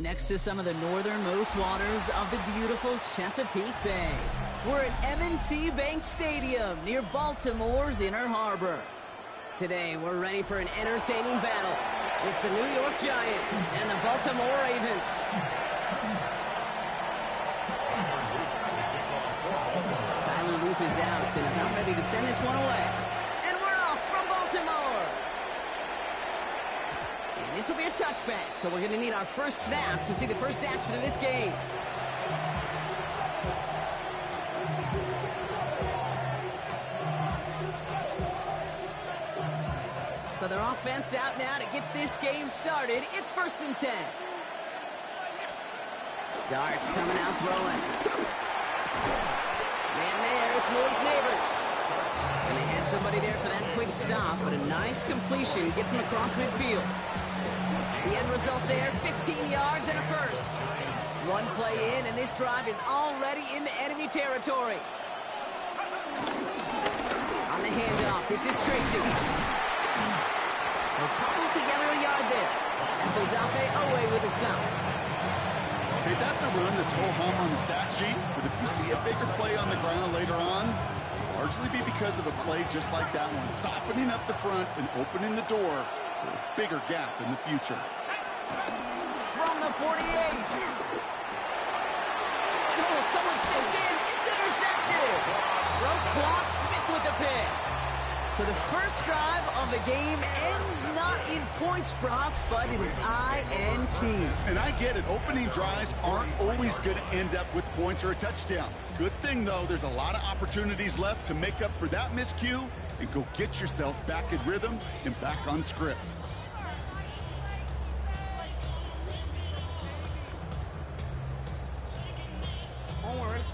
next to some of the northernmost waters of the beautiful Chesapeake Bay. We're at M&T Bank Stadium near Baltimore's Inner Harbor. Today, we're ready for an entertaining battle. It's the New York Giants and the Baltimore Ravens. Tyler Loop is out and about ready to send this one away. And we're off from Baltimore. And this will be a touchback, so we're going to need our first snap to see the first action of this game. So their offense out now to get this game started. It's 1st and 10. Darts coming out throwing. Man there, it's Malik Neighbors. And they had somebody there for that quick stop, but a nice completion gets him across midfield. The end result there, 15 yards and a first. One play in, and this drive is already into enemy territory. On the handoff, this is Tracy. They'll cobble together a yard there. That's Odafe Owe with a stop. Okay, that's a run that's ho-hum on the stat sheet, but if you see a bigger play on the ground later on, largely be because of a play just like that one, softening up the front and opening the door for a bigger gap in the future. From the 48. Oh, someone stepped in. It's intercepted. Roquan Smith with the pick. So the first drive of the game ends not in points, Brock, but in an INT. And I get it. Opening drives aren't always going to end up with points or a touchdown. Good thing, though, there's a lot of opportunities left to make up for that miscue and go get yourself back in rhythm and back on script.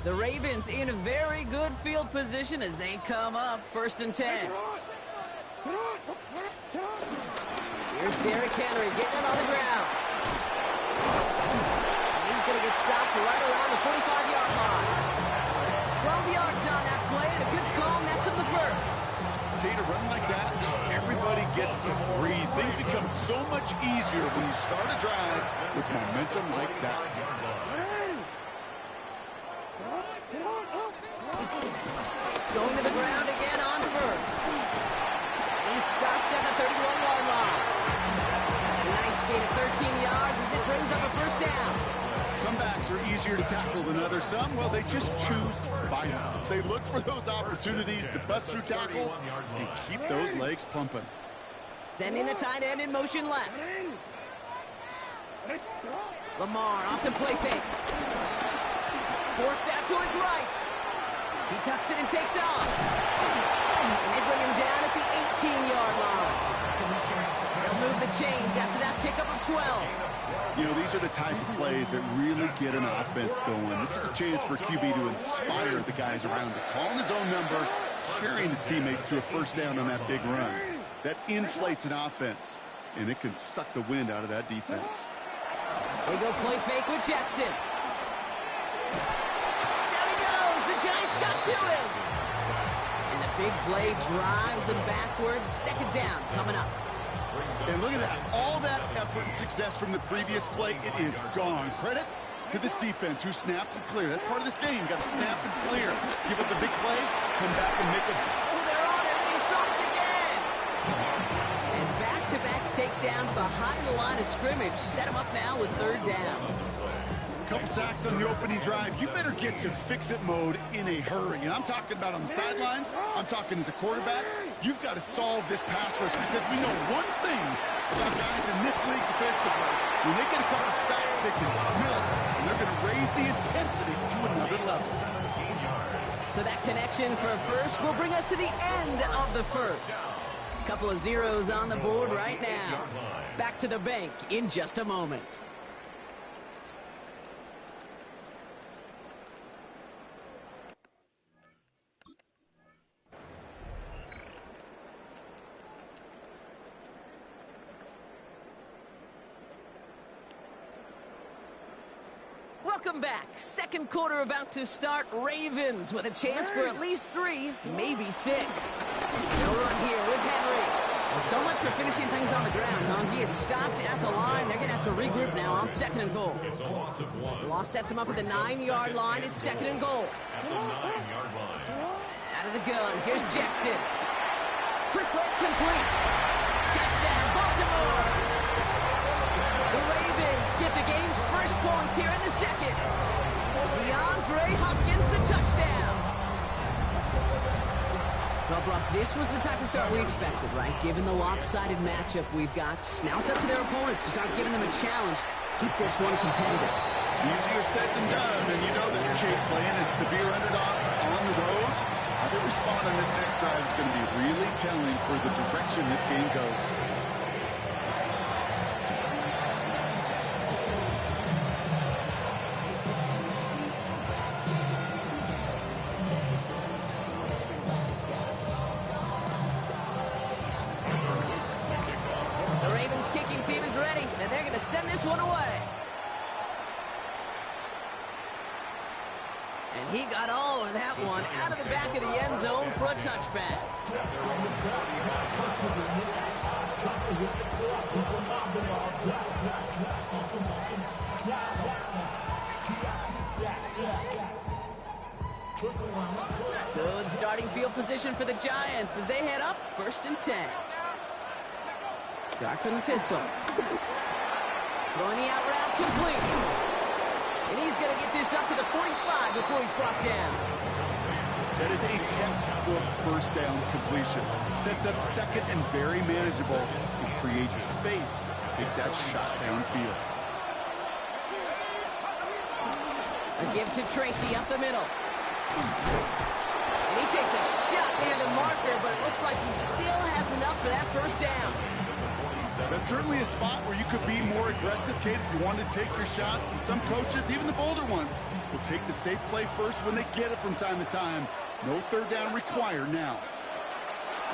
The Ravens in a very good field position as they come up 1st and 10. Here's Derrick Henry getting it on the ground. He's going to get stopped right around the 45-yard line. 12 yards on that play and a good call nets him the first. Okay, to run like that, just everybody gets to breathe. Things become so much easier when you start a drive with momentum like that. Going to the ground again on first. He's stopped at the 31-yard line. A nice gain of 13 yards as it brings up a first down. Some backs are easier to tackle than others. Some, well, they just choose violence. They look for those opportunities to bust through tackles and keep those legs pumping. Sending the tight end in motion left. Lamar off the play fake. Forced out to his right. He tucks it and takes off. And they bring him down at the 18-yard line. They'll move the chains after that pickup of 12. You know, these are the type of plays that really get an offense going. This is a chance for QB to inspire the guys around him. Calling his own number, carrying his teammates to a first down on that big run. That inflates an offense, and it can suck the wind out of that defense. They go play fake with Jackson. The Giants got to it. And the big play drives them backwards. 2nd down coming up. And look at that. All that effort and success from the previous play, it is gone. Credit to this defense who snapped and cleared. That's part of this game. Got to snap and clear. Give up a big play, come back and make it. Oh, they're on him, and he's dropped again. And back-to-back takedowns behind the line of scrimmage. Set him up now with 3rd down. Couple sacks on the opening drive. You better get to fix-it mode in a hurry. And I'm talking about on the sidelines. I'm talking as a quarterback. You've got to solve this pass rush because we know one thing about guys in this league defensively. When they get a couple sacks, they can smell it. And they're going to raise the intensity to another level. So that connection for a first will bring us to the end of the first. Couple of zeros on the board right now. Back to the bank in just a moment. Welcome back. 2nd quarter about to start. Ravens with a chance for at least 3, maybe 6. No run here with Henry. Well, so much for finishing things on the ground, huh? He is stopped at the line. They're going to have to regroup now on 2nd and goal. It's a loss of 1. The loss sets him up at the 9-yard line. It's 2nd and goal. At the 9-yard line. Out of the gun, here's Jackson. Quick slant complete. Touchdown, Baltimore. The Ravens get the game's first points here in the 2nd. DeAndre Hopkins, the touchdown. Well, Brock, this was the type of start we expected, right? Given the lopsided matchup we've got. Now it's up to their opponents to start giving them a challenge. Keep this one competitive. Easier said than done, and you know that Kate playing as severe underdogs on the road. How they respond on this next drive is going to be really telling for the direction this game goes. The Ravens kicking team is ready, and they're going to send this one away. And he got all of that one out of the back of the end zone for a touchback. Good starting field position for the Giants as they head up 1st and 10. Dark from the pistol. Throwing the out route complete. And he's going to get this up to the 45 before he's brought down. That is a textbook first down completion. Sets up 2nd and very manageable and creates space to take that shot downfield. A give to Tracy up the middle. And he takes a shot near the marker, but it looks like he still has enough for that first down. That's certainly a spot where you could be more aggressive, Kate, if you want to take your shots. And some coaches, even the bolder ones, will take the safe play first when they get it from time to time. No 3rd down required now.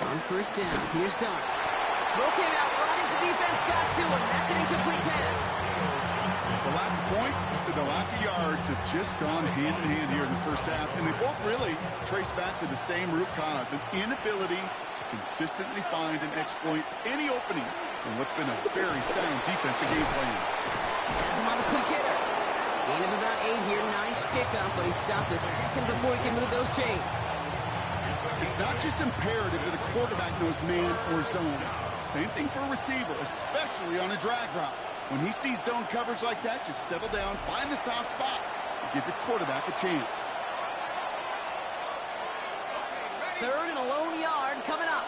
On 1st down, here's Dart. Throw came out right as the defense got to him. That's an incomplete pass. The lack of points and the lack of yards have just gone hand in hand here in the first half, and they both really trace back to the same root cause, an inability to consistently find and exploit any opening in what's been a very sound defensive game plan. Has him on the quick hitter. Gain of about 8 here. Nice pickup, but he stopped a second before he can move those chains. It's not just imperative that a quarterback knows man or zone. Same thing for a receiver, especially on a drag route. When he sees zone coverage like that, just settle down, find the soft spot, and give your quarterback a chance. 3rd and a lone yard coming up.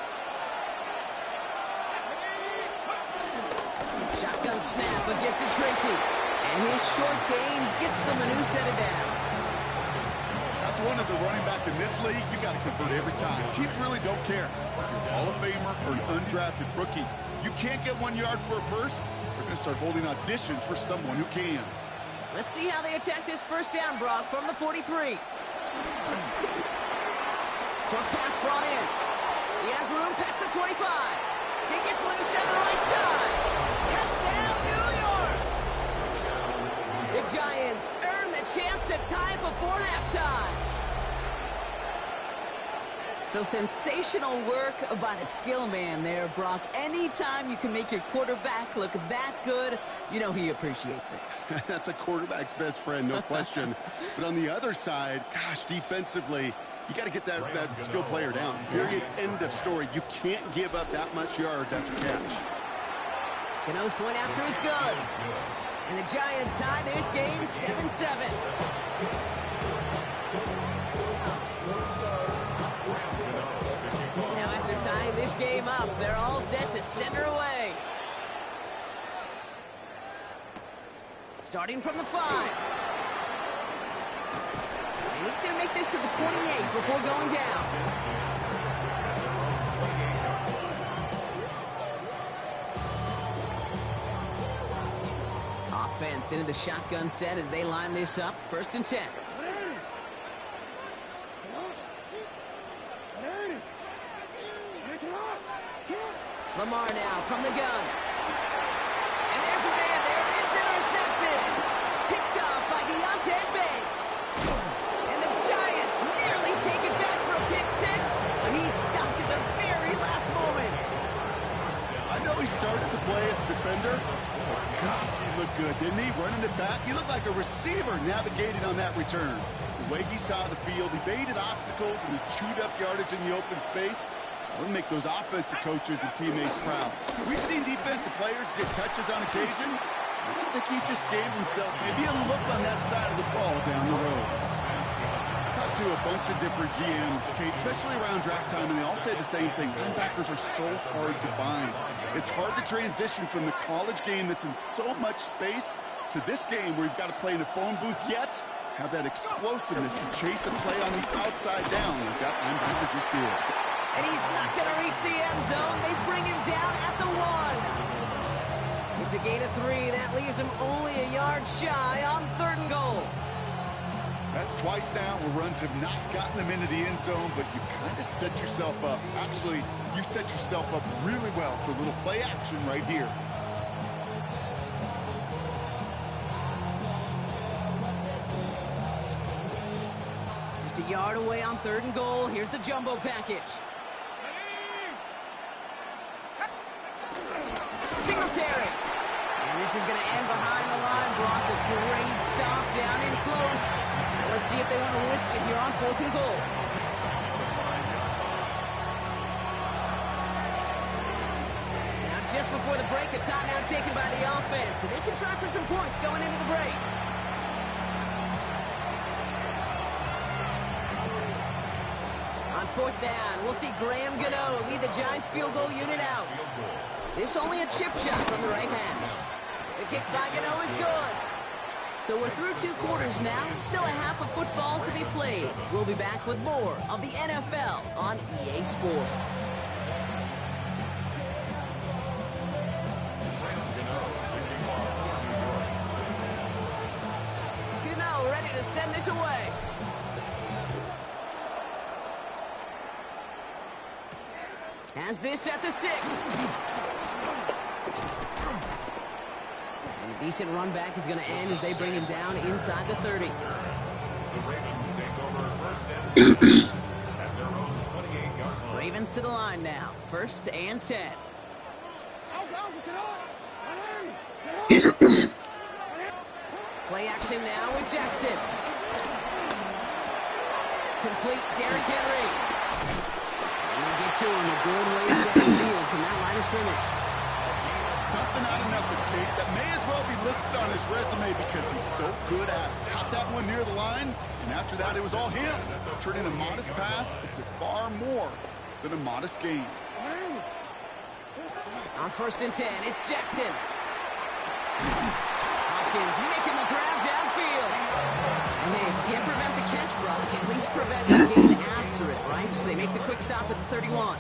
Shotgun snap, a gift to Tracy. And his short gain gets them a new set of downs. That's one as a running back in this league, you got to convert every time. Teams really don't care. If you're a Hall of Famer or an undrafted rookie, you can't get 1 yard for a first. They're going to start holding auditions for someone who can. Let's see how they attack this first down, Brock, from the 43. Short pass brought in. He has room past the 25. He gets loose down the right side. Touchdown, New York! The Giants earn the chance to tie before halftime. So sensational work by the skill man there, Brock. Anytime you can make your quarterback look that good, you know he appreciates it. That's a quarterback's best friend, no question. But on the other side, gosh, defensively, you got to get that skill player down. Period. End of story. You can't give up that much yards after catch. Cano's point after is good. And the Giants tie this game 7-7. Now after tying this game up, they're all set to center away. Starting from the 5. And he's going to make this to the 28 before going down. Offense into the shotgun set as they line this up. 1st and 10. Lamar now from the gun. And there's a man there. It's intercepted. Picked up by Deontay Banks. And the Giants nearly take it back for a pick 6, but he stopped at the very last moment. defender. Gosh, he looked good, didn't he? Running it back. He looked like a receiver navigating on that return. The way he saw the field, he baited obstacles and he chewed up yardage in the open space. We'll make those offensive coaches and teammates proud. We've seen defensive players get touches on occasion. I don't think he just gave himself maybe a look on that side of the ball down the road. I talked to a bunch of different GMs, Kate, especially around draft time, and they all say the same thing. Linebackers are so hard to find. It's hard to transition from the college game that's in so much space to this game where you've got to play in a phone booth, yet have that explosiveness to chase a play on the outside down like that linebacker just did. And he's not going to reach the end zone. They bring him down at the 1. It's a gain of 3. That leaves him only a yard shy on 3rd and goal. That's twice now where runs have not gotten them into the end zone, but you've kind of set yourself up. Actually, you set yourself up really well for a little play action right here. Just a yard away on 3rd and goal. Here's the jumbo package. Singletary. And this is going to end behind the line. Block a great stop down in close. Let's see if they want to risk it here on 4th and goal. Now just before the break, a timeout taken by the offense. And they can try for some points going into the break. On 4th down, we'll see Graham Gano lead the Giants field goal unit out. This only a chip shot from the right hash. The kick by Gano is good. So we're through 2 quarters now. Still a half of football to be played. We'll be back with more of the NFL on EA Sports. Gano ready to send this away. Has this at the 6. And a decent run back is going to end as they bring him down inside the 30. The Ravens take over 1st and 10 at their own 28-yard line. Ravens to the line now. 1st and 10. Play action now with Jackson. Complete Derrick Henry. And they get to him a good ways downfield from that line of scrimmage. Something out of nothing, Kate. That may as well be listed on his resume because he's so good at it. Caught that one near the line, and after that, it was all him. Turning a modest pass into far more than a modest gain. On 1st and 10, it's Jackson. Hopkins making the grab downfield. And hey, if you can't prevent the catch, Brock, at least prevent the gain after it, right? So they make the quick stop at the 31.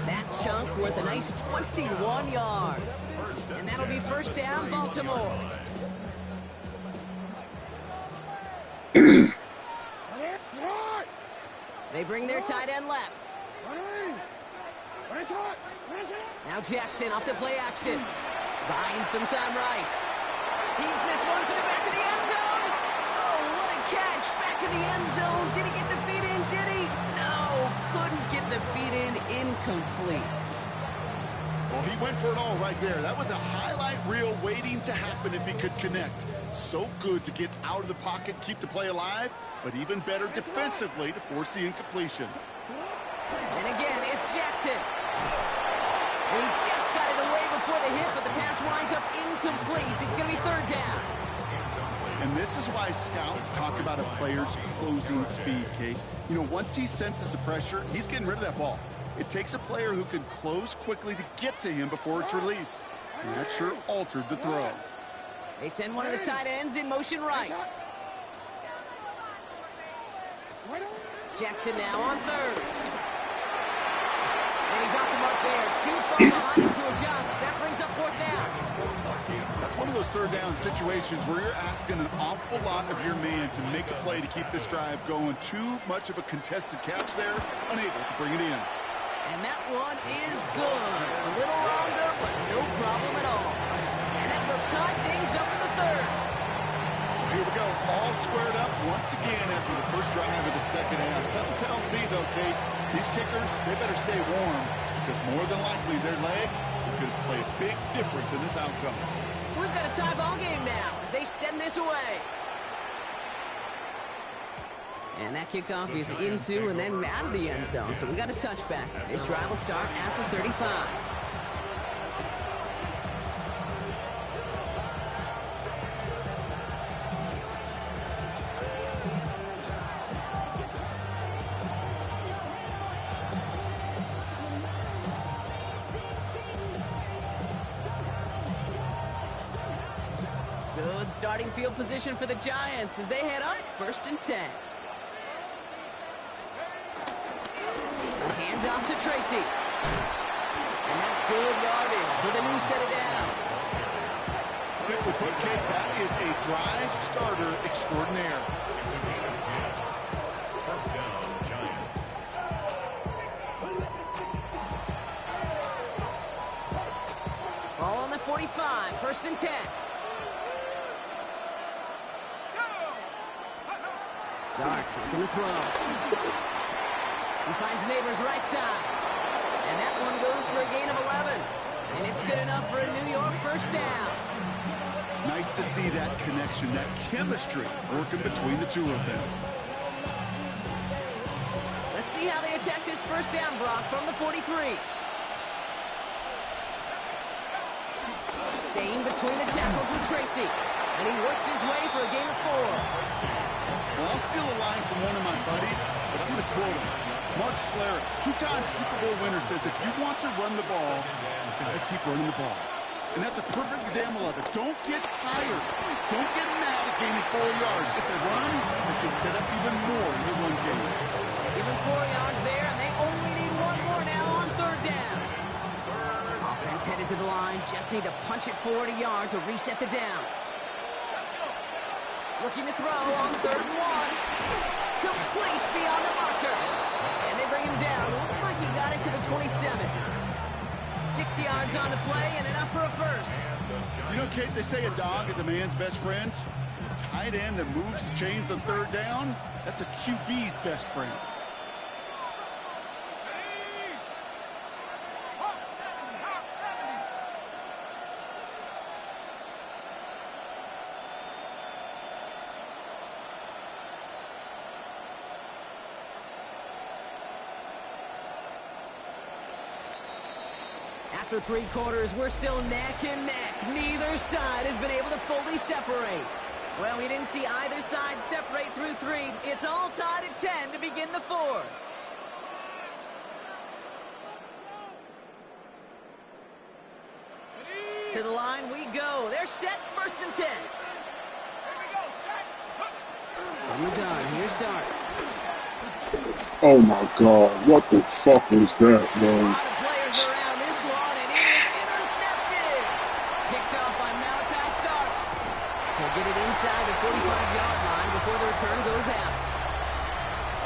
That chunk worth a nice 21 yards. And that'll be 1st down, Baltimore. They bring their tight end left. Now Jackson off the play action. Buying some time right. Heaves this one for the back of the end zone. Oh, what a catch. Back of the end zone. Did he get the feet in? Did he? No, couldn't get the feet in. Incomplete. Well, he went for it all right there. That was a highlight reel waiting to happen if he could connect. So good to get out of the pocket, keep the play alive, but even better defensively to force the incompletion. And again, it's Jackson. And he just got it away before the hit, but the pass winds up incomplete. It's going to be 3rd down. And this is why scouts talk about a player's closing speed, Kate. You know, once he senses the pressure, he's getting rid of that ball. It takes a player who can close quickly to get to him before it's released. And that sure altered the throw. They send one of the tight ends in motion right. Jackson now on 3rd. And he's off the mark there. Too far behind him to adjust. That brings up 4th down. That's one of those 3rd down situations where you're asking an awful lot of your man to make a play to keep this drive going. Too much of a contested catch there, unable to bring it in. And that one is good. A little longer, but no problem at all. And that will tie things up in the 3rd. Here we go, all squared up once again after the first drive of the 2nd half. Something tells me, though, Kate, these kickers, they better stay warm because more than likely their leg is going to play a big difference in this outcome. So we've got a tie ball game now as they send this away. And that kickoff is into and then out of the end zone. So we got a touchback. This drive will start after 35. Good starting field position for the Giants as they head up 1st and 10. Off to Tracy. And that's good yardage with a new set of downs. Simply put, Kate, that is a drive starter extraordinaire. It's a gain of 10. First down, Giants. Ball on the 45, 1st and 10. Darts looking to throw. He finds Neighbors right side. And that one goes for a gain of 11. And it's good enough for a New York first down. Nice to see that connection, that chemistry working between the two of them. Let's see how they attack this first down, Brock, from the 43. Staying between the tackles with Tracy. And he works his way for a gain of 4. Well, I'll steal a line from one of my buddies, but I'm going to quote him. Mark Schlereth, 2-time Super Bowl winner, says if you want to run the ball, you've got to keep running the ball. And that's a perfect example of it. Don't get tired. Don't get mad at gaining 4 yards. It's a run that can set up even more in the run game. Even 4 yards there, and they only need 1 more now on 3rd down. Offense headed to the line. Just need to punch it forward a yard to reset the downs. Looking to throw on 3rd and 1. Complete beyond the marker. And they bring him down. Looks like he got it to the 27. 6 yards on the play and enough for a first. You know, Kate, they say a dog is a man's best friend. A tight end that moves the chains on 3rd down, that's a QB's best friend. After 3 quarters, we're still neck and neck. Neither side has been able to fully separate. Well, we didn't see either side separate through 3. It's all tied at 10 to begin the 4th. To the line we go. They're set, 1st and 10. From the gun, here's Darts. Oh my God, what the fuck was that, man? A lot of players around this one, and it is intercepted. Picked off by Malachi Starks. To get it inside the 45-yard line before the return goes out.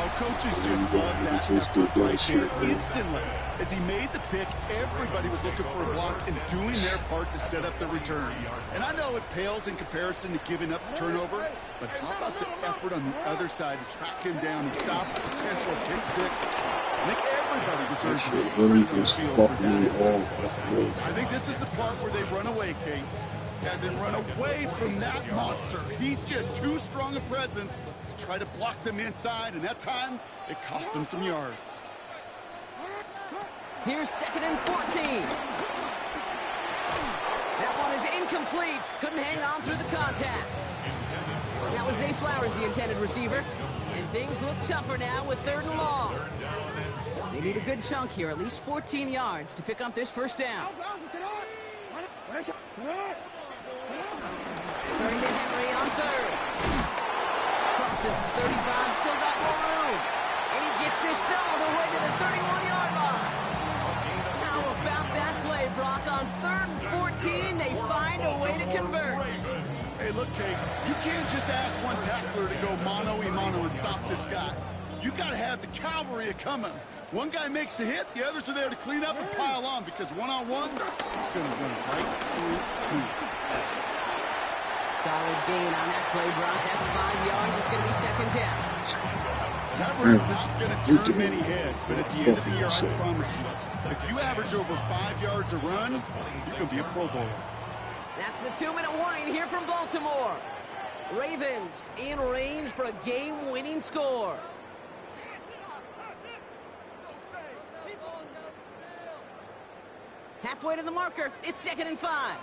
Our coaches just love that effort right there instantly. As he made the pick, everybody was looking for a block and doing their part to set up the return. And I know it pales in comparison to giving up the turnover, but how about the effort on the other side to track him down and stop the potential kick 6? I think everybody deserves to be Really just fucked me off. I think this is the part where they run away, Kate. As in run away from that monster. He's just too strong a presence to try to block them inside, and that time, it cost him some yards. Here's 2nd and 14. That one is incomplete. Couldn't hang on through the contact. That was Zay Flowers, the intended receiver. And things look tougher now with 3rd and long. They need a good chunk here, at least 14 yards to pick up this first down. Turning to Henry on 3rd. Crosses the 35, still got more room. And he gets this all the way to the 31-yard line. How about that play, Brock? On 3rd and 14, they find a way to convert. Hey, look, Kate, you can't just ask one tackler to go mano-a-mano and stop this guy. You got to have the cavalry coming. One guy makes a hit, the others are there to clean up and pile on, because one-on-one, he's going to run right through 2. Solid gain on that play, Brock. That's 5 yards. It's going to be 2nd down. That run's not going to turn many heads, but at the end of the year, I promise you, if you average over 5 yards a run, you're going to be a Pro Bowler. That's the 2-minute warning here from Baltimore. Ravens in range for a game-winning score. Halfway to the marker. It's 2nd and 5.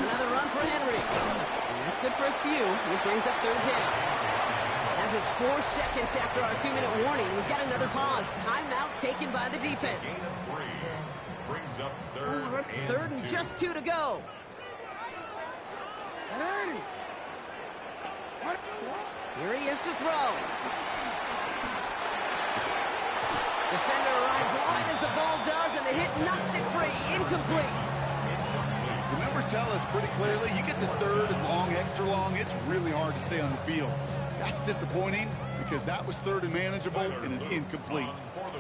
Another run for Henry. And that's good for a few. It brings up 3rd down. Now just 4 seconds after our 2-minute warning, we've got another pause. Timeout taken by the defense. Brings up 3rd and 3rd and just 2 to go. Here he is to throw. Defender arrives right as the ball does, and the hit knocks it free. Incomplete. The numbers tell us pretty clearly, you get to 3rd and long, extra long, it's really hard to stay on the field. That's disappointing because that was 3rd and manageable and an incomplete. That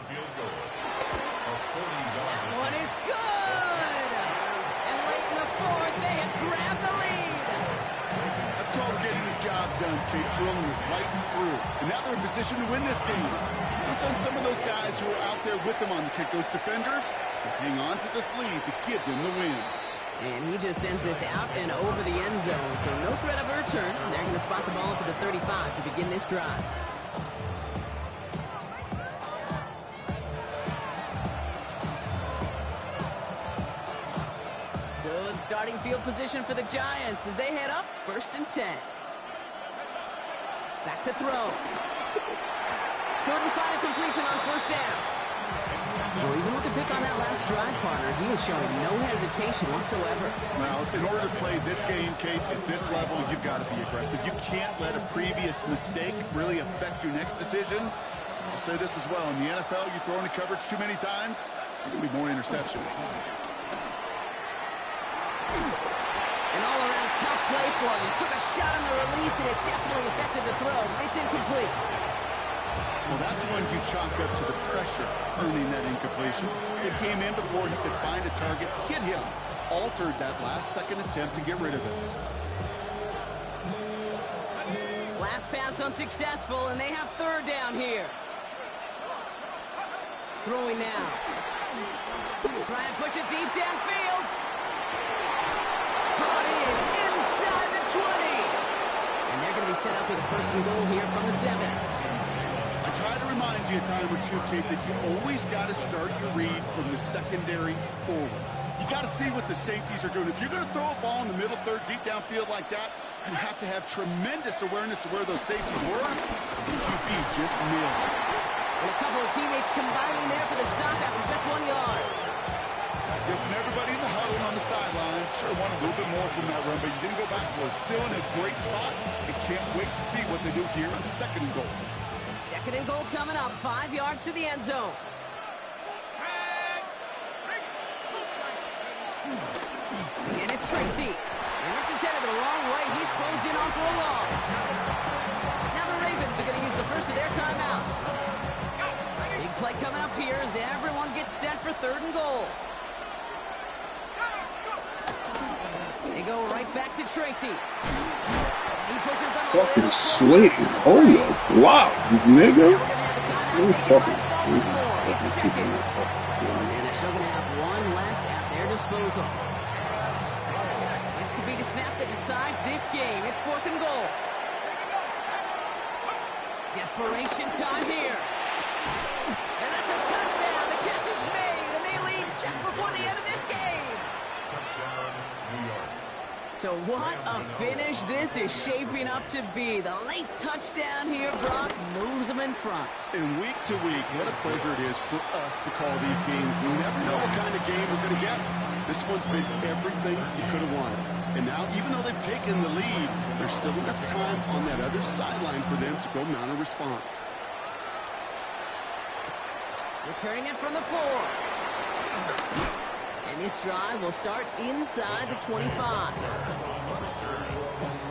one is good. And late in the 4th, they have grabbed the lead. That's called getting his job done, Kate. Drilling is right through. And now they're in position to win this game. It's on some of those guys who are out there with them on the kick, those defenders, to hang on to this lead to give them the win. And he just sends this out and over the end zone, so no threat of a return. They're going to spot the ball up at the 35 to begin this drive. Good starting field position for the Giants as they head up 1st and 10. Back to throw. Couldn't find a completion on 1st down. Well, even with the pick on that last drive, partner, he was showing no hesitation whatsoever. Well, in order to play this game, Kate, at this level, you've got to be aggressive. You can't let a previous mistake really affect your next decision. I'll say this as well. In the NFL, you throw into coverage too many times, there's going to be more interceptions. An all-around tough play for him. He took a shot on the release, and it definitely affected the throw. It's incomplete. Well, that's when you chalk up to the pressure earning that incompletion. It came in before he could find a target, hit him, altered that last-second attempt to get rid of it. Last pass unsuccessful, and they have 3rd down here. Throwing now. Trying to push it deep downfield. Brought in inside the 20. And they're going to be set up with a 1st and goal here from the 7. I try to remind you a time or two, Kate, that you always got to start your read from the secondary forward. You got to see what the safeties are doing. If you're going to throw a ball in the middle 3rd, deep downfield like that, you have to have tremendous awareness of where those safeties were. The QB just nailed it. And a couple of teammates combining there for the stop after just 1 yard. Listen, everybody in the huddle on the sidelines sure wanted a little bit more from that run, but you didn't go backwards. Still in a great spot. And can't wait to see what they do here on 2nd and goal. 2nd and goal coming up, 5 yards to the end zone. And it's Tracy. And this is headed the wrong way. He's closed in on for a loss. Now the Ravens are going to use the first of their timeouts. Big play coming up here as everyone gets set for 3rd and goal. They go right back to Tracy. He pushes them Fucking sweet. Oh, yeah. Wow. This nigga. It's fucking. It's 2nd. And they're still going to have 1 left at their disposal. This could be the snap that decides this game. It's 4th and goal. Desperation time here. And that's a touchdown. The catch is made, and they lead just before the end of this game. Touchdown, New York. So what a finish this is shaping up to be. The late touchdown here, Brock, moves them in front. And week to week, what a pleasure it is for us to call these games. We never know what kind of game we're going to get. This one's been everything you could have wanted. And now, even though they've taken the lead, there's still enough time on that other sideline for them to go mount a response. Returning it from the 4. And this drive will start inside the 25.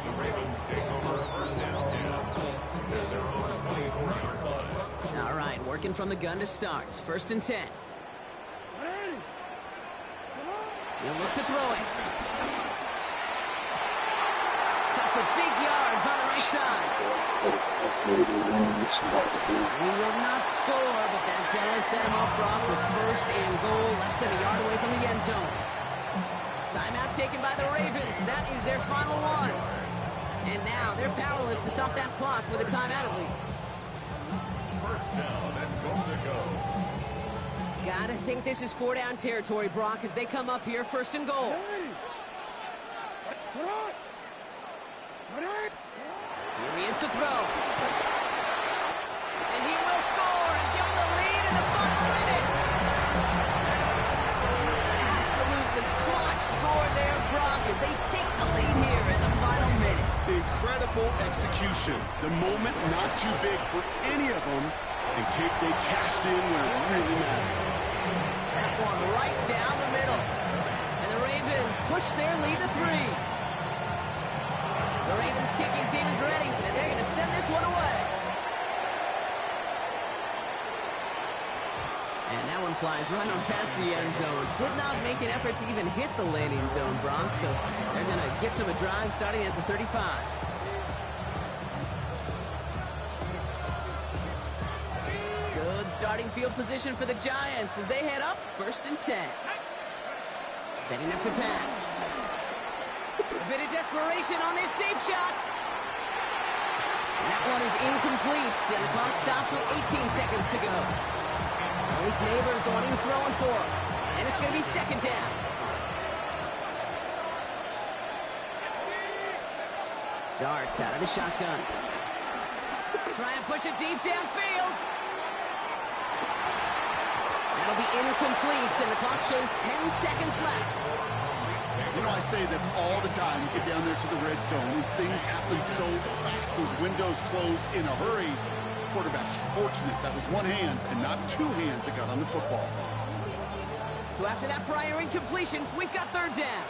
The Ravens take over 1st and 10. There's their own 24-yard line. All right, working from the gun to start. 1st and 10. He'll look to throw it. side. We will not score, but that does set him up, Brock, with first and goal, less than a yard away from the end zone. Timeout taken by the Ravens. That is their final one. And now they're powerless to stop that clock with a timeout at least. First down, that's going to go. Gotta think this is 4-down territory, Brock, as they come up here first and goal. Here he is to throw. And he will score and give him the lead in the final minute. Absolutely clutch score there, Brock, as they take the lead here in the final minute. Incredible execution. The moment not too big for any of them. And they cashed in when it really mattered. That one right down the middle. And the Ravens push their lead to 3. The Ravens kicking team is ready, and they're going to send this one away. And that one flies right on past the end zone. Did not make an effort to even hit the landing zone, Brock, so they're going to gift him a drive starting at the 35. Good starting field position for the Giants as they head up first and 10. Setting up to pass. A bit of desperation on this deep shot. And that one is incomplete, and the clock stops with 18 seconds to go. Malik Neighbors, the one he was throwing for. And it's going to be second down. Dart out of the shotgun. Try and push it deep downfield. That'll be incomplete, and the clock shows 10 seconds left. You know, I say this all the time. You get down there to the red zone, things happen so fast. Those windows close in a hurry. Quarterback's fortunate that was one hand and not two hands that got on the football. So after that prior incompletion, we've got third down.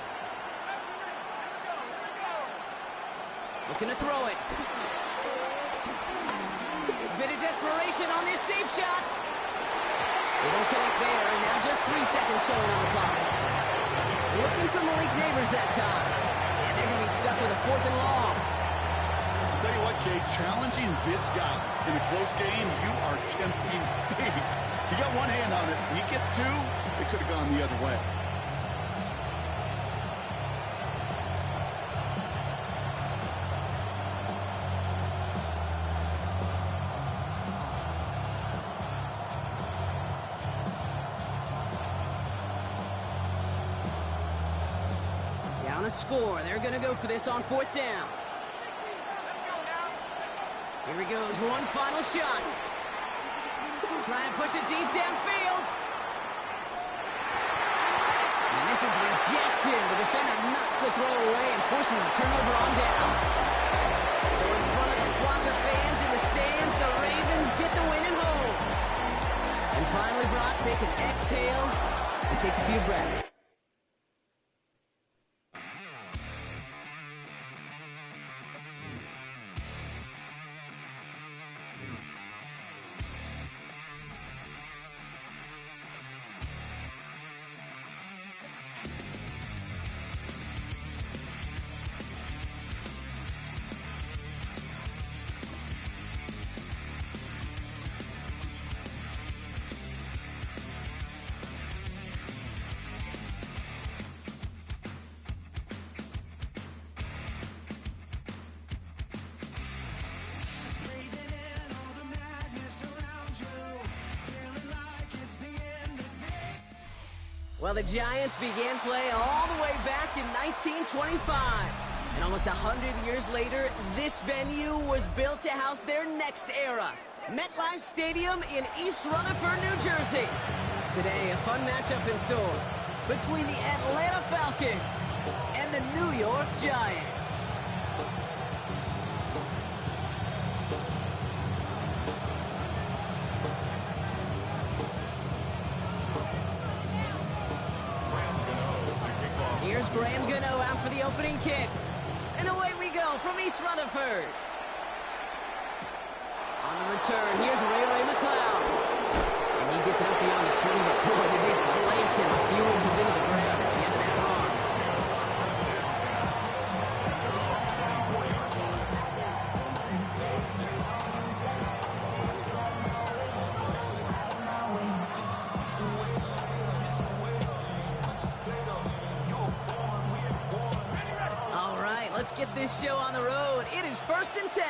Looking to throw it. A bit of desperation on this deep shot. They don't connect there, and now just 3 seconds showing on the clock. Looking for Malik Neighbors that time. And they're going to be stuck with a 4th and long. I'll tell you what, Kate, challenging this guy in a close game, you are tempting fate. He got one hand on it. He gets two. It could have gone the other way. Down a score. They're going to go for this on 4th down. Here he goes, one final shot. Try and push it deep downfield. And this is rejected. The defender knocks the throw away and forces a turnover on down. So in front of the flock of fans in the stands, the Ravens get the win and hold. And finally, Brock, they can exhale and take a few breaths. Well, the Giants began play all the way back in 1925. And almost 100 years later, this venue was built to house their next era. MetLife Stadium in East Rutherford, New Jersey. Today, a fun matchup in store between the Atlanta Falcons and the New York Giants. Here's Graham Gano out for the opening kick. And away we go from East Rutherford. On the return, here's Ray McLeod. And he gets out beyond the 20, but boy, did they plant him a few inches into the ground at the end of that run. let's get this show on the road. It is 1st and 10.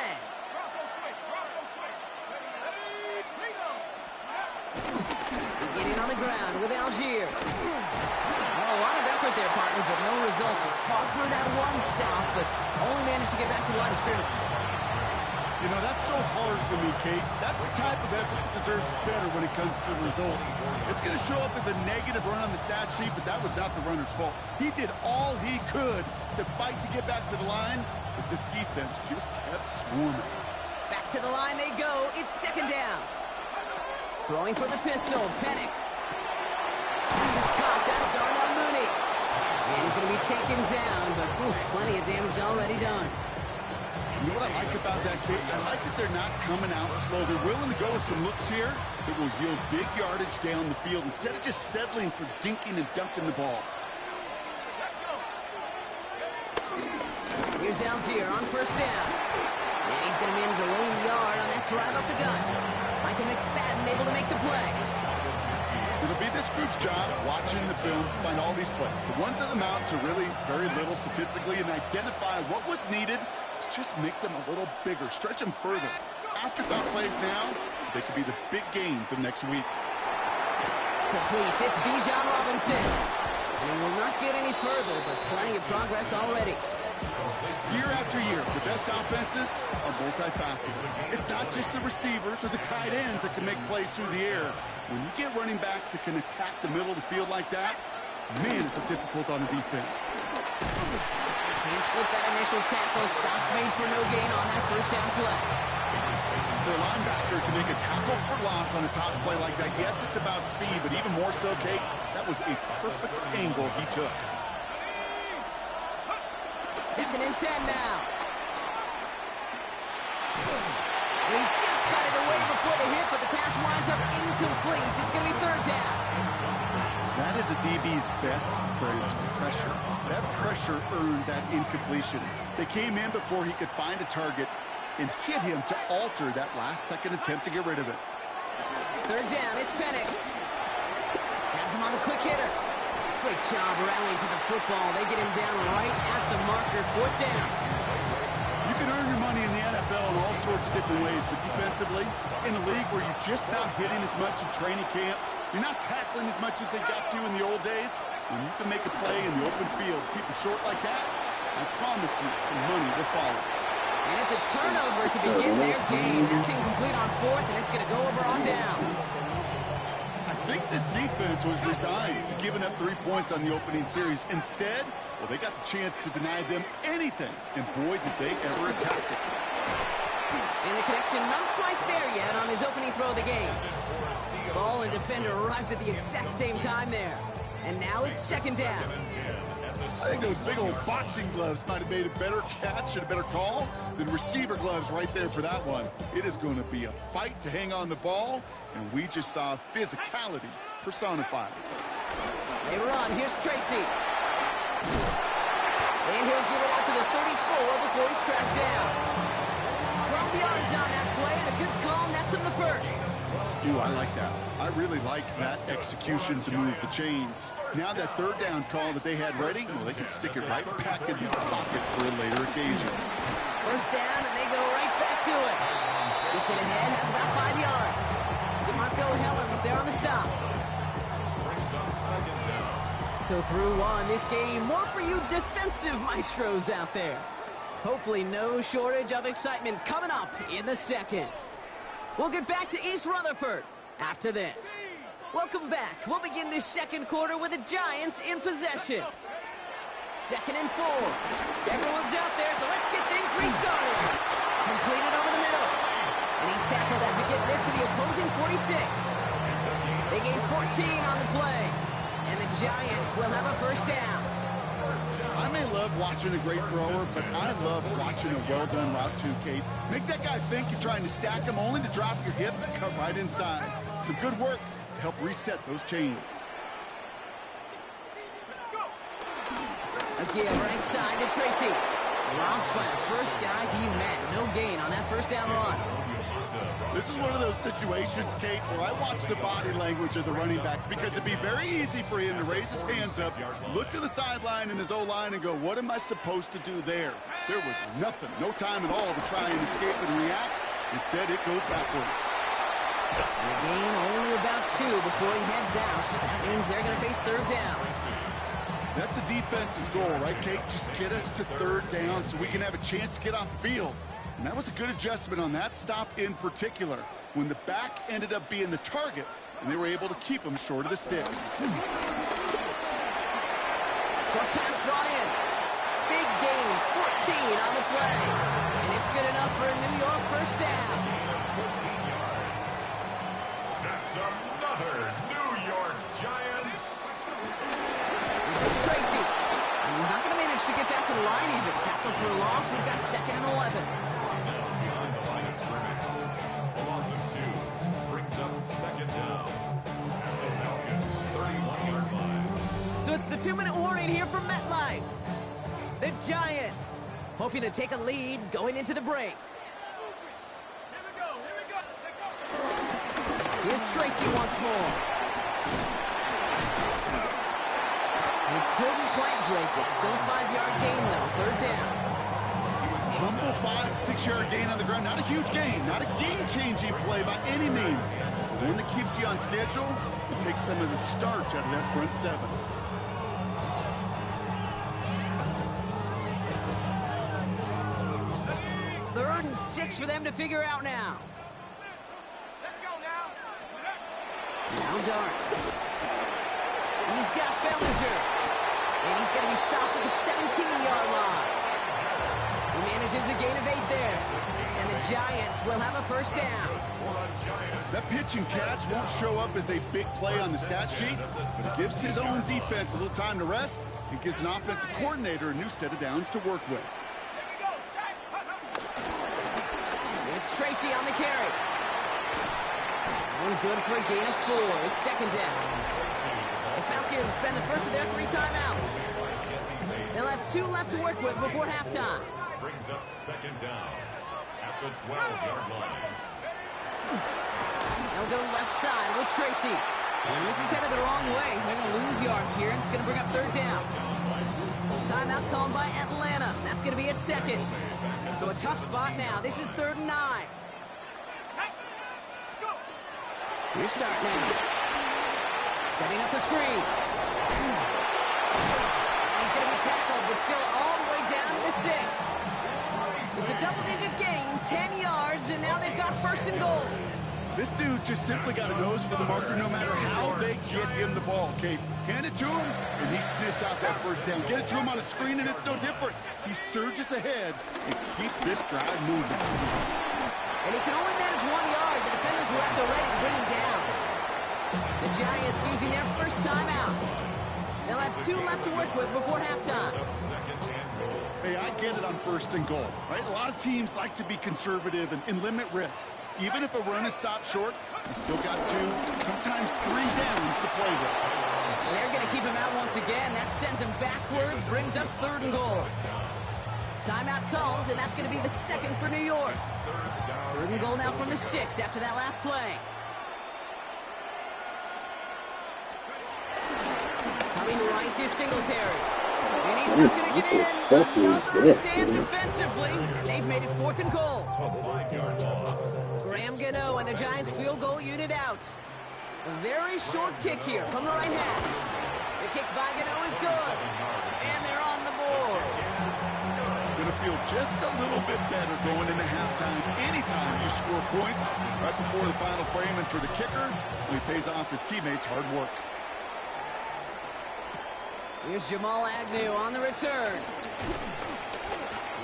Getting on the ground with Algier. Well, a lot of effort there, partner, but no results. Fought through that one stop, but only managed to get back to the line of scrimmage. You know, that's so hard for me, Kate. That's the type of effort that deserves better when it comes to the results. It's going to show up as a negative run on the stat sheet, but that was not the runner's fault. He did all he could to fight to get back to the line, but this defense just kept swarming. Back to the line they go. It's 2nd down. Throwing for the pistol, Penix. This is caught. That's Darnell Mooney. And he's going to be taken down, but plenty of damage already done. You know what I like about that, Kate? I like that they're not coming out slow. They're willing to go with some looks here that will yield big yardage down the field instead of just settling for dinking and dunking the ball. Here's Algier on 1st down. And he's going to manage a lone yard on that drive up the gut. Michael McFadden able to make the play. It'll be this group's job watching the film to find all these plays. The ones that amount to really very little statistically and identify what was needed to just make them a little bigger, stretch them further. Afterthought plays now, they could be the big gains of next week. Completes. It's Bijan Robinson. And he will not get any further, but plenty of progress already. Year after year, the best offenses are multifaceted. It's not just the receivers or the tight ends that can make plays through the air. When you get running backs that can attack the middle of the field like that, man, it's so difficult on the defense. Can't slip that initial tackle. Stops made for no gain on that 1st down play. For a linebacker to make a tackle for loss on a toss play like that, yes, it's about speed, but even more so, Kate, that was a perfect angle he took. 2nd and 10 now. He just got it away before the hit, but the pass winds up incomplete. It's going to be 3rd down. That is a DB's best friend, pressure. That pressure earned that incompletion. They came in before he could find a target and hit him to alter that last-second attempt to get rid of it. 3rd down, it's Penix. Has him on the quick hitter. Great job rallying to the football. They get him down right at the marker. 4th down. You can earn your money in the NFL in all sorts of different ways, but defensively, in a league where you're just not hitting as much in training camp, you're not tackling as much as they got to in the old days, when you can make a play in the open field, keep it short like that, I promise you some money will follow. And it's a turnover to begin their game. That's incomplete on 4th, and it's going to go over on downs. I think this defense was resigned to giving up 3 points on the opening series. Instead, well, they got the chance to deny them anything, and boy, did they ever attack it. And the connection not quite there yet on his opening throw of the game. Ball and defender arrived at the exact same time there. And now it's 2nd down. I think those big old boxing gloves might have made a better catch and a better call than receiver gloves right there for that one. It is going to be a fight to hang on the ball, and we just saw physicality personified. They run. Here's Tracy. And he'll give it out to the 34 before he's tracked down. 12 yards on that play, and a good call nets him the 1st. Ooh, I like that. I really like that execution to move the chains. Now that 3rd down call that they had ready, well, they can stick it right back in the pocket for a later occasion. 1st down, and they go right back to it. Gets it ahead, has about 5 yards. DeMarco Heller's there on the stop. So through one, this game, more for you defensive maestros out there. Hopefully no shortage of excitement coming up in the 2nd. We'll get back to East Rutherford after this. Welcome back. We'll begin this 2nd quarter with the Giants in possession. 2nd and 4. Everyone's out there, so let's get things restarted. Completed over the middle. And he's tackled after getting this to the opposing 46. They gain 14 on the play. And the Giants will have a 1st down. I may love watching a great thrower, but I love watching a well-done route too, Kate. Make that guy think you're trying to stack him only to drop your hips and cut right inside. Some good work to help reset those chains. Again, right side to Tracy. Robbed by the first guy he met. No gain on that first down run. This is one of those situations, Kate, where I watch the body language of the running back because it'd be very easy for him to raise his hands up, look to the sideline in his O-line and go, what am I supposed to do there? There was nothing, no time at all to try and escape and react. Instead, it goes backwards. And a gain only about 2 before he heads out. That means they're going to face third down. That's a defense's goal, right, Kate? Just get us to third down so we can have a chance to get off the field. And that was a good adjustment on that stop in particular, when the back ended up being the target, and they were able to keep him short of the sticks. Short pass brought in. Big gain, 14 on the play. And it's good enough for a New York first down. 14 yards. That's another New York Giants. This is Tracy. And he's not going to manage to get back to the line even. Tackle for a loss. We've got 2nd and 11. Behind the line of scrimmage. A loss of 2 brings up 2nd down at the Falcons' 31-yard line. So it's the 2-minute warning here from MetLife. The Giants hoping to take a lead going into the break. Here's Tracy once more. He couldn't quite break it. Still 5-yard gain though. 3rd down. Humble 5-6-yard gain on the ground. Not a huge gain, not a game-changing play by any means. One that keeps you on schedule and takes some of the starch out of that front 7. 3rd and 6 for them to figure out now. Now Dart. He's got Bellinger. And he's going to be stopped at the 17-yard line. He manages a gain of 8 there. And the Giants will have a first down. That pitch and catch won't show up as a big play on the stat sheet, but it gives his own defense a little time to rest and gives an offensive coordinator a new set of downs to work with. It's Tracy on the carry. One good for a gain of 4. It's 2nd down. The Falcons spend the first of their 3 timeouts. They'll have 2 left to work with before halftime. Brings up 2nd down at the 12-yard line. They'll go left side with Tracy. And this is headed the wrong way. They're going to lose yards here, and it's going to bring up 3rd down. Timeout called by Atlanta. That's going to be at 2nd. So a tough spot now. This is 3rd and 9. Here's start now. Setting up the screen. And he's going to be tackled, but still all the way down to the 6. It's a double-digit gain, 10 yards, and now they've got 1st and goal. This dude's just simply got a nose for the marker no matter how they get him the ball, Kate. Hand it to him, and he sniffs out that first down. Get it to him on a screen, and it's no different. He surges ahead and keeps this drive moving. And he can only manage 1 yard. The defenders were at the ready to bring him down. The Giants using their first timeout. They'll have 2 left to work with before halftime. Hey, I get it on 1st and goal, right? A lot of teams like to be conservative and limit risk. Even if a run is stopped short, you still got 2, sometimes 3 downs to play with. And they're going to keep him out once again. That sends him backwards, brings up 3rd and goal. Timeout comes, and that's going to be the 2nd for New York. 3rd and goal now from the 6 after that last play. Coming right to Singletary. And he's not going to get in. Another stand defensively, and they've made it 4th and goal. Graham Gano and the Giants field goal unit out. A very short kick here from the right half. The kick by Gano is good. And they're on the board. Going to feel just a little bit better going into halftime. Anytime you score points right before the final frame, and for the kicker, he pays off his teammates' hard work. Here's Jamal Agnew on the return.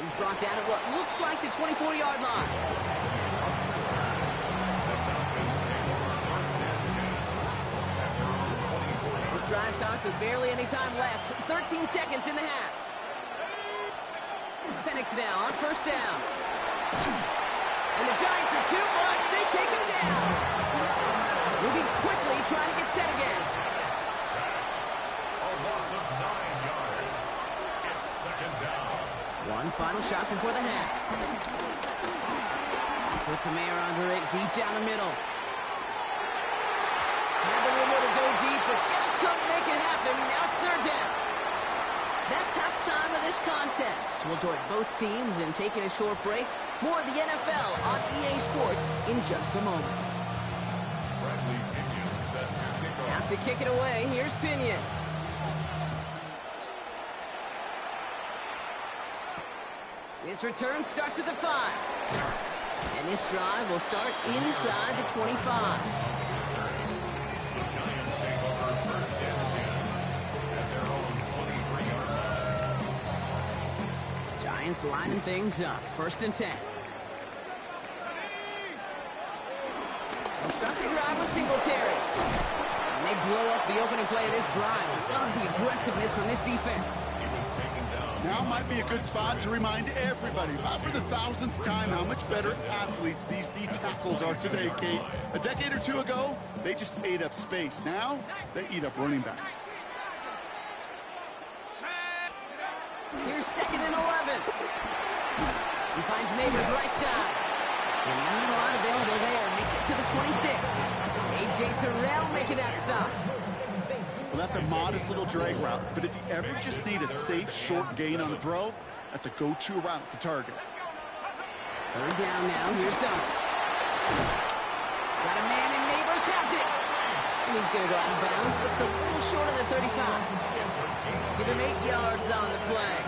He's brought down at what looks like the 24-yard line. This drive starts with barely any time left. 13 seconds in the half. Penix now on 1st down. And the Giants are too much. They take him down. Moving quickly, trying to get set again. One final shot before the half. Puts some air under it, deep down the middle. Had the window to go deep, but just couldn't make it happen. Now it's third down. That's halftime of this contest. We'll join both teams in taking a short break. More of the NFL on EA Sports in just a moment. Bradley Pinion set to kick off. Out to kick it away, here's Pinion. This return starts at the 5. And this drive will start inside the 25. The Giants take over first and 10 at their own 23-yard line. Giants lining things up. First and 10. They'll start the drive with Singletary. And they blow up the opening play of this drive. Love the aggressiveness from this defense. He was taken down. Now might be a good spot to remind everybody, about for the thousandth time, how much better athletes these D tackles are today, Kate. A decade or two ago, they just ate up space. Now, they eat up running backs. Here's second and 11. He finds Neighbors right side. And not a lot available there. Makes it to the 26. A.J. Terrell making that stop. Well, that's a modest little drag route, but if you ever just need a safe, short gain on the throw, that's a go-to route to target. Third down now. Here's Thomas. Got a man, and Neighbors has it. And he's going to go out of bounds. Looks a little short of the 35. Give him 8 yards on the play.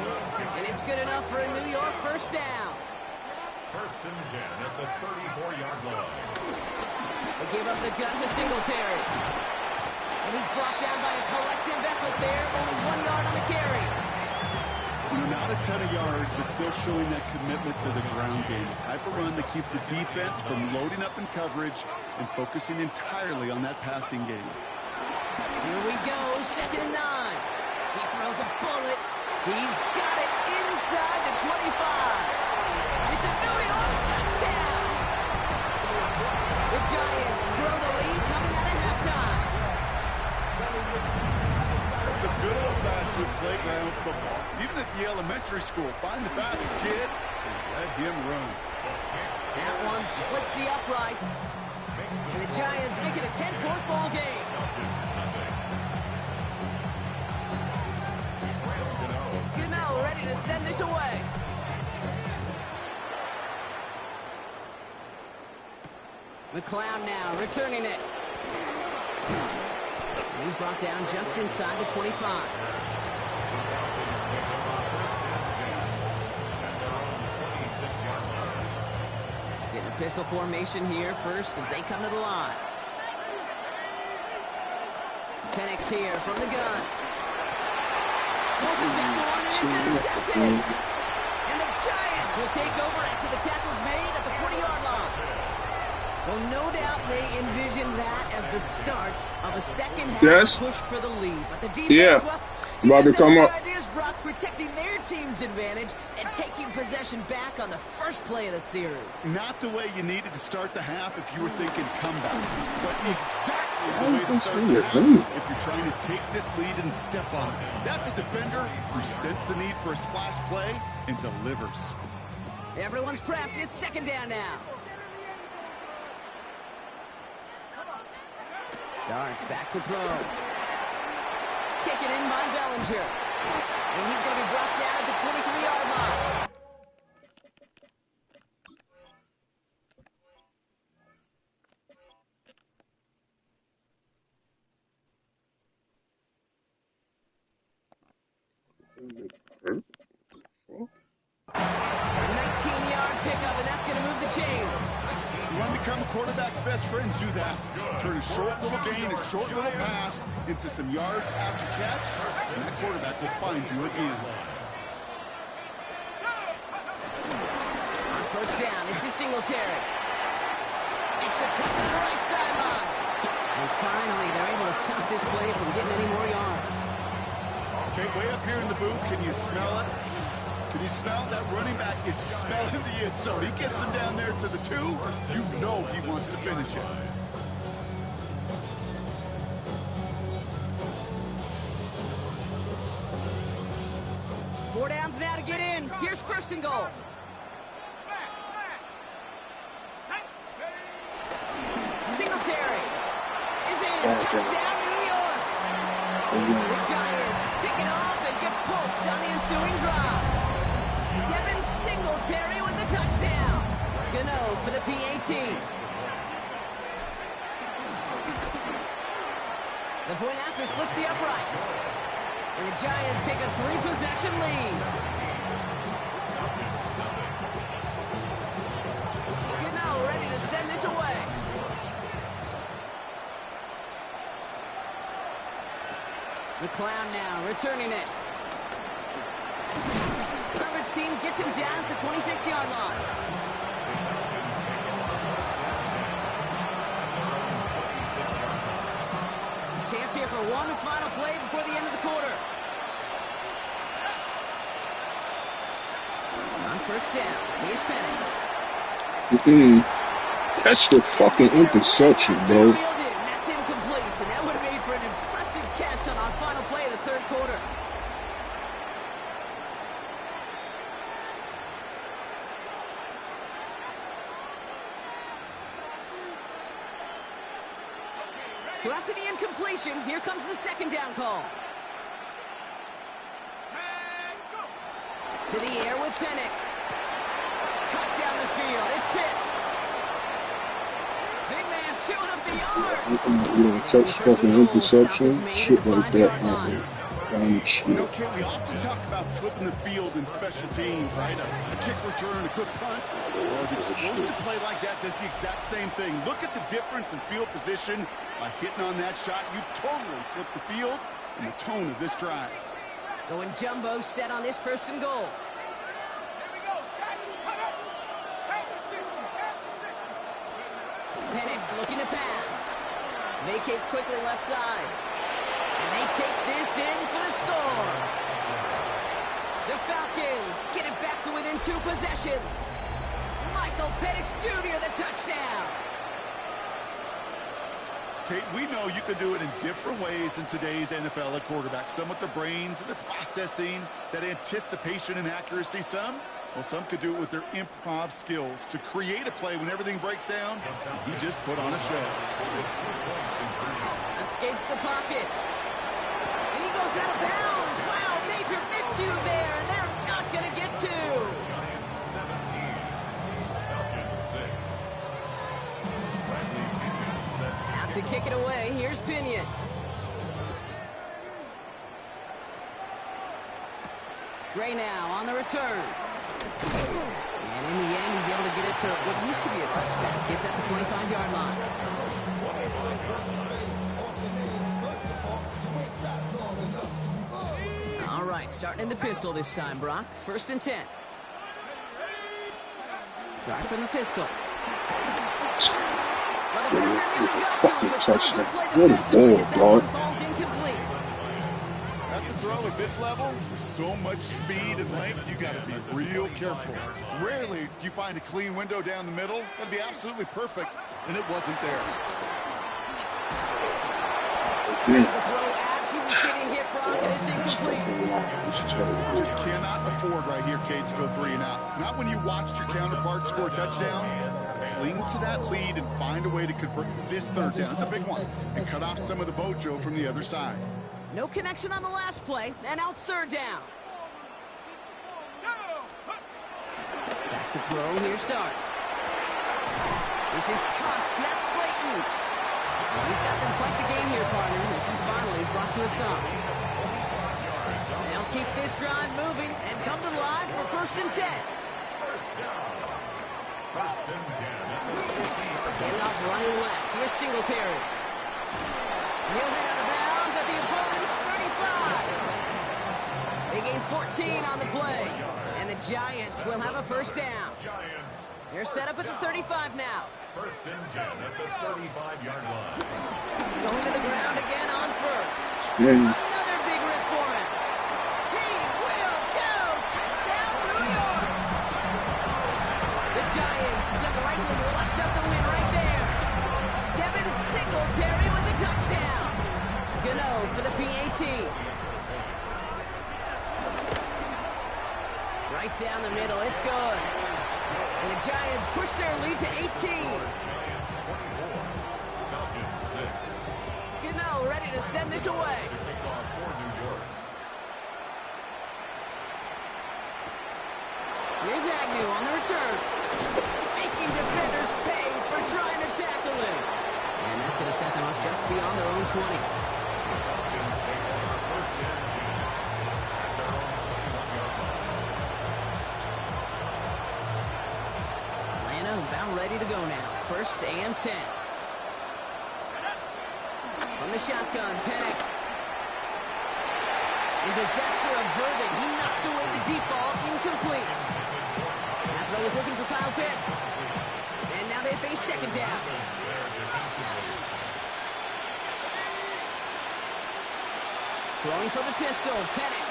And it's good enough for a New York first down. First and 10 at the 34-yard line. They give up the gun to Singletary. And he's brought down by a collective effort there. Only 1 yard on the carry. Not a ton of yards, but still showing that commitment to the ground game. The type of run that keeps the defense from loading up in coverage and focusing entirely on that passing game. Here we go, second and 9. He throws a bullet. He's got it inside the 25. It's a New York touchdown. The Giants grow the lead coming out of halftime. That's some good old-fashioned playground football. Even at the elementary school, find the fastest kid and let him run. That one splits the uprights. And the Giants make it a 10-point ball game. Gano ready to send this away. McLeod now returning it. He's brought down just inside the 25. Getting a pistol formation here first as they come to the line. Penix here from the gun. Forces that one, and it's intercepted. And the Giants will take over after the tackle's made at the 40-yard line. Well, no doubt they envisioned that as the start of a second half push for the lead. But the defense, well, defense has good ideas, Brock, protecting their team's advantage and taking possession back on the first play of the series. Not the way you needed to start the half if you were thinking comeback, but exactly the way to start the half if you're trying to take this lead and step on it. That's a defender who senses the need for a splash play and delivers. Everyone's prepped. It's second down now. Darts back to throw. Taken in by Bellinger. And he's going to be brought down at the 23-yard line. A 19-yard pickup, and that's going to move the chains. You want to become a quarterback's best friend? Do that. Turn a short little gain, a short little pass into some yards after catch, and that quarterback will find you again. On first down, this is Singletary. Extra cut to the right sideline. And finally, they're able to stop this play from getting any more yards. Okay, way up here in the booth, can you smell it? Can you smell that running back is smelling the end zone? He gets him down there to the 2. You know he wants to finish it. Four downs now to get in. Here's first and goal. Singletary is in. Touchdown, New York. The Giants pick it off and get points on the ensuing drive. Devin Singletary with the touchdown. Gano for the PAT. The point after splits the uprights. And the Giants take a 3-possession lead. Gano ready to send this away. McClown now returning it. Coverage team gets him down at the 26-yard line. Chance here for one final play before the end of the quarter. On first down, here's Penix. That's the fucking interception, bro. That's incomplete, and that would have made for an impressive catch on our final play of the third quarter. So after the incompletion, here comes the second down call. To the air with Penix. Cut down the field. It's Pitts. Big man showing up the yards. You know, catch fucking interception, shit like that happen. Shit. You know, Kate, we often talk about flipping the field in special teams, right? A kick return, a good punt. Well, an explosive play like that does the exact same thing. Look at the difference in field position. By hitting on that shot, you've totally flipped the field and the tone of this drive. Going jumbo set on this first and goal. Penix looking to pass. Vacates quickly left side. And they take this in for the score. The Falcons get it back to within 2 possessions. Michael Penix Jr. the touchdown. Kate, we know you can do it in different ways in today's NFL at quarterback. Some with their brains and their processing, that anticipation and accuracy. Some could do it with their improv skills to create a play when everything breaks down. He just put on a show. Escapes the pocket. And he goes out of bounds. Wow, major miscue there, and they're not going to get to. Giants 17, Falcons 6. Out to kick it away, here's Pinion. Gray now on the return. And in the end, he's able to get it to what used to be a touchback. It's at the 25-yard line. All right, starting in the pistol this time, Brock. First and 10. Start from the pistol. It's a fucking touchdown. What a ball, dog. That's a throw at this level. With so much speed and length, you got to be real careful. Rarely do you find a clean window down the middle. That'd be absolutely perfect, and it wasn't there. The throw as he was getting hit, Brock, and it's incomplete. Just cannot afford right here, Kate, to go 3 and out. Not when you watched your counterpart score a touchdown. Cling to that lead and find a way to convert this third down. It's a big one. And cut off some of the bojo from the other side. No connection on the last play, and out third down. Back to throw, here starts. This is Cox, that's Slayton. Well, he's got them quite the game here, partner, as he finally is brought to a stop. They'll keep this drive moving and come to live for first and 10. First and 10. Getting off running left, here's Singletary. And he'll head out of bounds at the opponent's 35. They gain 14 on the play, and the Giants will have a first down. They're set up at the 35 now. First and 10 at the 35-yard line. Going to the ground again on first. Spin. Another big rip for him. He will go. Touchdown, New York. The Giants have likely locked up the win right there. Devin Singletary with the touchdown. Gano for the PAT. Right down the middle. It's good. And the Giants push their lead to 18. Giants 24, Falcons 6. Gano ready to send this away. To kick off for New York. Here's Agnew on the return. Making defenders pay for trying to tackle him. And that's going to set them up just beyond their own 20. Falcons take over first and 10 at their own 21-yard line. Atlanta about ready to go now. First and 10. From the shotgun, Penix. And disaster averted. He knocks away the deep ball, incomplete. That throw was looking for Kyle Pitts. And now they face second down. Throwing for the pistol, Penix.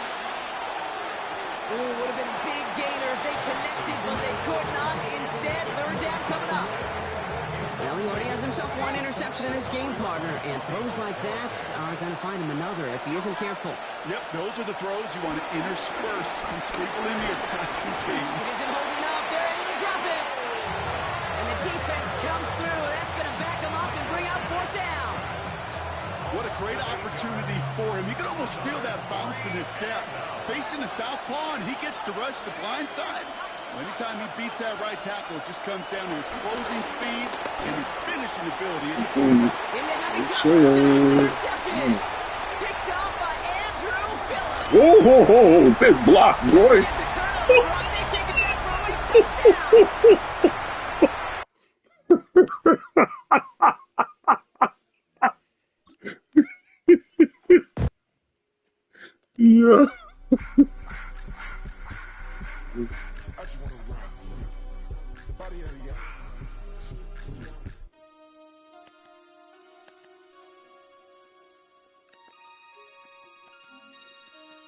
Ooh, would have been a big gainer if they connected, but they could not. Instead, third down coming up. Well, he already has himself one interception in his game, partner, and throws like that are going to find him another if he isn't careful. Yep, those are the throws you want to intersperse and sprinkle into your passing game. It isn't holding up. They're able to drop it. And the defense comes through. That's going to back him up and bring out fourth down. What a great opportunity for him. You can almost feel that bounce in his step. Facing the southpaw, and he gets to rush the blind side. Anytime he beats that right tackle, it just comes down to his closing speed and his finishing ability. Into heavy coverage, and it's intercepted. Picked up by Andrew Phillips. Whoa, whoa, whoa, big block, boy. At the turnover run, they take it back for a late touchdown. Yeah. I just want to rock. Body area.